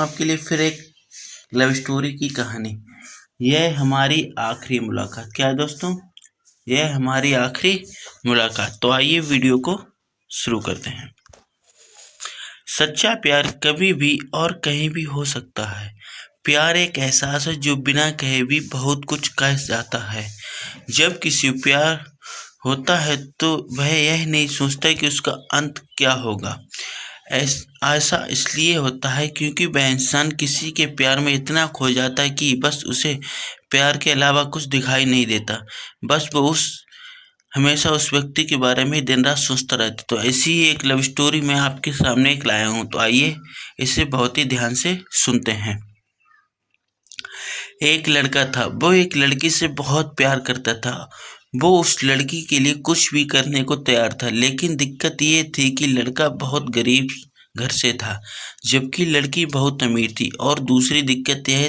आपके लिए फिर एक लव स्टोरी की कहानी। यह हमारी आखिरी मुलाकात। क्या है दोस्तों? यह हमारी आखिरी मुलाकात। तो आइए वीडियो को शुरू करते हैं। सच्चा प्यार कभी भी और कहीं भी हो सकता है। प्यार एक एहसास है जो बिना कहे भी बहुत कुछ कह जाता है। जब किसी प्यार होता है तो वह यह नहीं सोचता कि उसका अंत क्या होगा। ऐसा इसलिए होता है क्योंकि वह इंसान किसी के प्यार में इतना खो जाता है कि बस उसे प्यार के अलावा कुछ दिखाई नहीं देता। बस वो हमेशा उस व्यक्ति के बारे में दिन रात सोचता रहता। तो ऐसी ही एक लव स्टोरी मैं आपके सामने एक लाया हूँ। तो आइए इसे बहुत ही ध्यान से सुनते हैं। एक लड़का था, वो एक लड़की से बहुत प्यार करता था। वो उस लड़की के लिए कुछ भी करने को तैयार था, लेकिन दिक्कत ये थी कि लड़का बहुत गरीब घर से था, जबकि लड़की बहुत अमीर थी। और दूसरी दिक्कत यह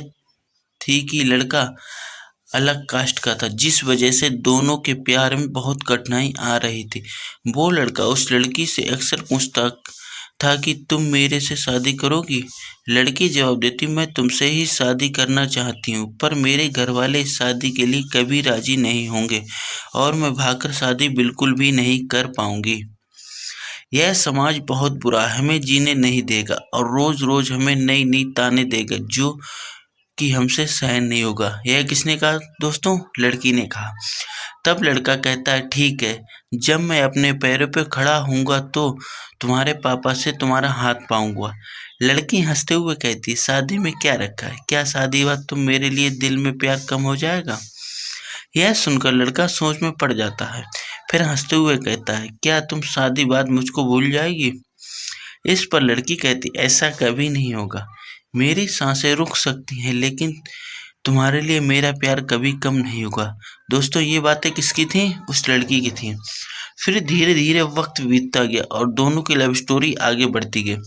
थी कि लड़का अलग कास्ट का था, जिस वजह से दोनों के प्यार में बहुत कठिनाई आ रही थी। वो लड़का उस लड़की से अक्सर पूछता था कि तुम मेरे से शादी करोगी? लड़की जवाब देती, मैं तुमसे ही शादी करना चाहती हूँ, पर मेरे घर वाले इस शादी के लिए कभी राजी नहीं होंगे और मैं भागकर शादी बिल्कुल भी नहीं कर पाऊंगी। यह समाज बहुत बुरा है, हमें जीने नहीं देगा और रोज रोज हमें नई नई ताने देगा जो कि हमसे सहन नहीं होगा। यह किसने कहा दोस्तों? लड़की ने कहा। तब लड़का कहता है, ठीक है, जब मैं अपने पैरों पे खड़ा होऊंगा तो तुम्हारे पापा से तुम्हारा हाथ पाऊंगा। लड़की हंसते हुए कहती, शादी में क्या रखा है? क्या शादी बाद तुम मेरे लिए दिल में प्यार कम हो जाएगा? यह सुनकर लड़का सोच में पड़ जाता है। फिर हंसते हुए कहता है, क्या तुम शादी बाद मुझको भूल जाएगी? इस पर लड़की कहती, ऐसा कभी नहीं होगा। मेरी सांसें रुक सकती हैं, लेकिन तुम्हारे लिए मेरा प्यार कभी कम नहीं होगा। दोस्तों, ये बातें किसकी थी? उस लड़की की थी। फिर धीरे धीरे वक्त बीतता गया और दोनों की लव स्टोरी आगे बढ़ती गई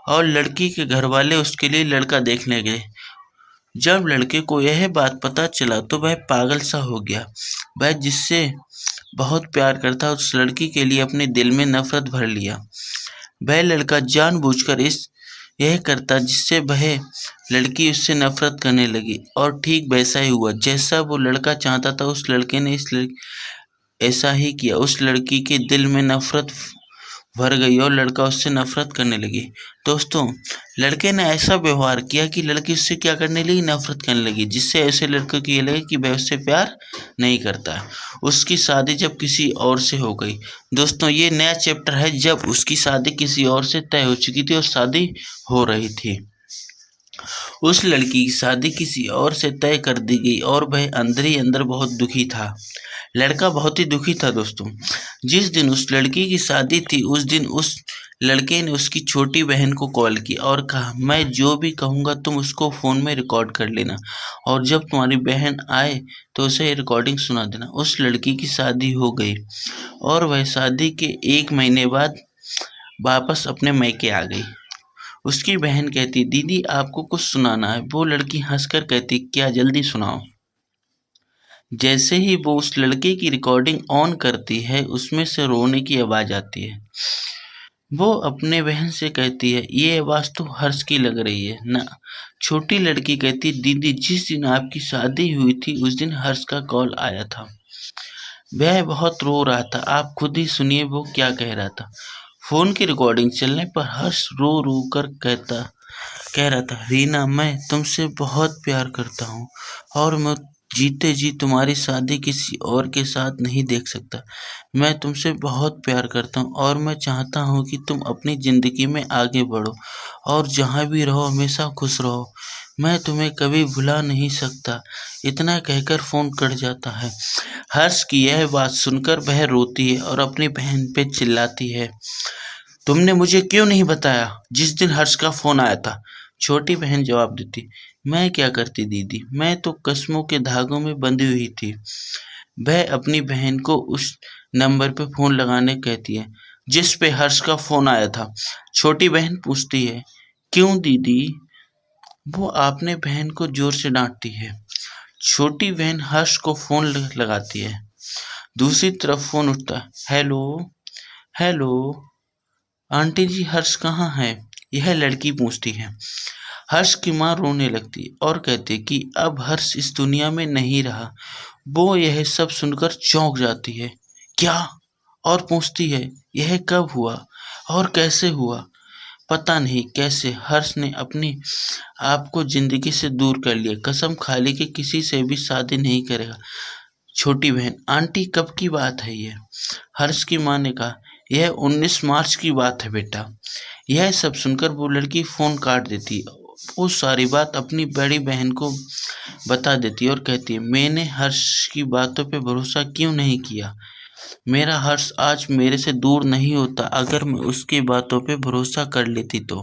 और लड़की के घर वाले उसके लिए लड़का देखने गए। जब लड़के को यह बात पता चला तो वह पागल सा हो गया। वह जिससे बहुत प्यार करता उस लड़की के लिए अपने दिल में नफरत भर लिया। वह लड़का जानबूझकर यह करता जिससे वह लड़की उससे नफरत करने लगी और ठीक वैसा ही हुआ जैसा वो लड़का चाहता था। उस लड़के ने ऐसा ही किया। उस लड़की के दिल में नफरत भर गई और लड़का उससे नफरत करने लगी। दोस्तों, लड़के ने ऐसा व्यवहार किया कि लड़की उससे क्या करने लगी? नफरत करने लगी, जिससे ऐसे लड़के को ये लगे कि वह उससे प्यार नहीं करता। उसकी शादी जब किसी और से हो गई। दोस्तों, ये नया चैप्टर है जब उसकी शादी किसी और से तय हो चुकी थी और शादी हो रही थी। उस लड़की की शादी किसी और से तय कर दी गई और वह अंदर ही अंदर बहुत दुखी था। लड़का बहुत ही दुखी था दोस्तों। जिस दिन उस लड़की की शादी थी उस दिन उस लड़के ने उसकी छोटी बहन को कॉल किया और कहा, मैं जो भी कहूँगा तुम उसको फ़ोन में रिकॉर्ड कर लेना और जब तुम्हारी बहन आए तो उसे रिकॉर्डिंग सुना देना। उस लड़की की शादी हो गई और वह शादी के 1 महीने बाद वापस अपने मैके आ गई। उसकी बहन कहती, दीदी आपको कुछ सुनाना है। वो लड़की हंसकर कहती, क्या, जल्दी सुनाओ। जैसे ही वो उस लड़के की रिकॉर्डिंग ऑन करती है उसमें से रोने की आवाज़ आती है। वो अपने बहन से कहती है, ये आवाज़ तो हर्ष की लग रही है ना। छोटी लड़की कहती, दीदी जिस दिन आपकी शादी हुई थी उस दिन हर्ष का कॉल आया था। वह बहुत रो रहा था, आप खुद ही सुनिए वो क्या कह रहा था। फोन की रिकॉर्डिंग चलने पर हर्ष रो रो कर कह रहा था, रीना, मैं तुमसे बहुत प्यार करता हूँ और मैं जीते जी तुम्हारी शादी किसी और के साथ नहीं देख सकता। मैं तुमसे बहुत प्यार करता हूँ और मैं चाहता हूँ कि तुम अपनी ज़िंदगी में आगे बढ़ो और जहाँ भी रहो हमेशा खुश रहो। मैं तुम्हें कभी भुला नहीं सकता। इतना कहकर फ़ोन कट जाता है। हर्ष की यह बात सुनकर वह रोती है और अपनी बहन पे चिल्लाती है, तुमने मुझे क्यों नहीं बताया जिस दिन हर्ष का फोन आया था? छोटी बहन जवाब देती, मैं क्या करती दीदी, मैं तो कस्मों के धागों में बंधी हुई थी। वह अपनी बहन को उस नंबर पे फोन लगाने कहती है जिस पे हर्ष का फोन आया था। छोटी बहन पूछती है, क्यों दीदी? वो आपने बहन को जोर से डांटती है। छोटी बहन हर्ष को फोन लगाती है। दूसरी तरफ फोन उठता है। हेलो, हेलो आंटी जी, हर्ष कहाँ है? यह लड़की पूछती है। हर्ष की माँ रोने लगती और कहती कि अब हर्ष इस दुनिया में नहीं रहा। वो यह सब सुनकर चौंक जाती है। क्या? और पूछती है, यह कब हुआ और कैसे हुआ? पता नहीं कैसे हर्ष ने अपनी आप को जिंदगी से दूर कर लिया। कसम खा ली कि किसी से भी शादी नहीं करेगा। छोटी बहन, आंटी कब की बात है ये? हर्ष की माँ ने कहा, यह 19 मार्च की बात है बेटा। यह सब सुनकर वो लड़की फोन काट देती। वो सारी बात अपनी बड़ी बहन को बता देती और कहती है, मैंने हर्ष की बातों पे भरोसा क्यों नहीं किया? मेरा हर्ष आज मेरे से दूर नहीं होता अगर मैं उसकी बातों पे भरोसा कर लेती तो।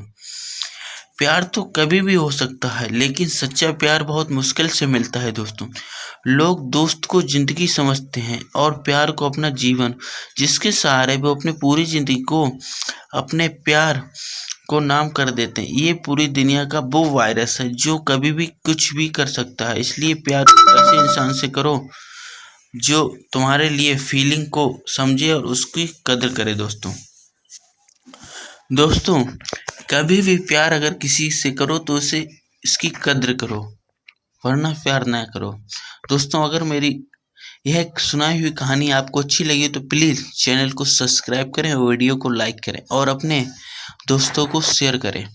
प्यार तो कभी भी हो सकता है, लेकिन सच्चा प्यार बहुत मुश्किल से मिलता है दोस्तों। लोग दोस्त को जिंदगी समझते हैं और प्यार को अपना जीवन, जिसके सहारे वो अपनी पूरी जिंदगी को अपने प्यार को नाम कर देते हैं। ये पूरी दुनिया का वो वायरस है जो कभी भी कुछ भी कर सकता है। इसलिए प्यार ऐसे इंसान से करो जो तुम्हारे लिए फीलिंग को समझे और उसकी कदर करे दोस्तों। दोस्तों, कभी भी प्यार अगर किसी से करो तो उसे इसकी कद्र करो, वरना प्यार ना करो। दोस्तों, अगर मेरी यह सुनाई हुई कहानी आपको अच्छी लगी तो प्लीज़ चैनल को सब्सक्राइब करें, वीडियो को लाइक करें और अपने दोस्तों को शेयर करें।